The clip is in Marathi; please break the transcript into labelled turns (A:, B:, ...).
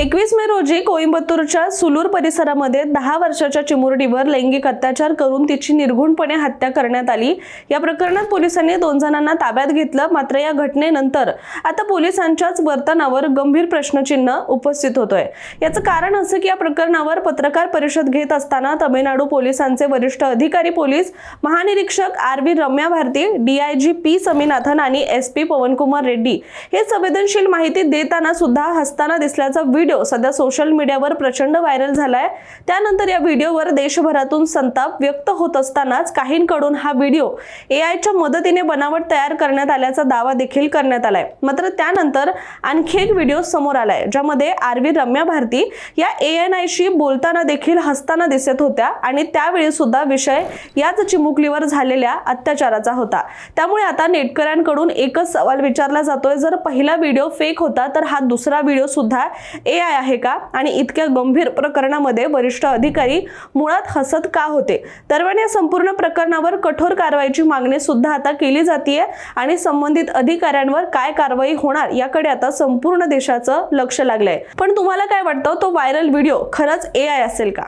A: 21 मे रोजी कोइंबतूरच्या सुलूर परिसरामध्ये 10 वर्षाच्या चिमुरडीवर लैंगिक अत्याचार करून तिची निर्घृणपणे हत्या करण्यात आली। या प्रकरणात पोलिसांनी 2 जणांना ताब्यात घेतलं। मात्र या घटनेनंतर आता पोलिसांच्याच वर्तनावर गंभीर प्रश्नचिन्ह उपस्थित होतोय। याचं कारण असं की या प्रकरणावर पत्रकार परिषद घेत असताना तमिळनाडू पोलिसांचे वरिष्ठ अधिकारी पोलीस महानिरीक्षक आर.व्ही. रम्या भारती, DIG पी समीनाथन आणि SP पवनकुमार रेड्डी हे संवेदनशील माहिती देताना सुद्धा हसताना दिसल्याचा व्हिडिओ सध्या सोशल मीडियावर प्रचंड व्हायरल झालाय। त्यानंतर या व्हिडिओवर देशभरातून संताप व्यक्त होत असतानाच काहींकडून हा व्हिडिओ AIच्या मदतीने बनावट तयार करण्यात आल्याचा दावा देखील करण्यात आलाय। मात्र त्यानंतर आणखी एक व्हिडिओ समोर आलाय ज्यामध्ये आर.व्ही. रम्या भारती या ANIशी बोलताना देखील हसताना दिसत होत्या आणि त्यावेळी सुद्धा विषय याच चिमुकलीवर झालेल्या अत्याचाराचा होता। त्यामुळे आता नेटकऱ्यांकडून एकच सवाल विचारला जातोय, जर पहिला व्हिडिओ फेक होता तर हा दुसरा व्हिडिओ सुद्धा AI आहे का? आणि इतक्या गंभीर प्रकरणामध्ये वरिष्ठ अधिकारी मुळात हसत का होते? दरम्यान या संपूर्ण प्रकरणावर कठोर कारवाईची मागणी सुद्धा आता केली जातीये आणि संबंधित अधिकाऱ्यांवर काय कारवाई होणार याकडे आता संपूर्ण देशाचं लक्ष लागलंय। पण तुम्हाला काय वाटतं, तो व्हायरल व्हिडिओ खरंच AI असेल का?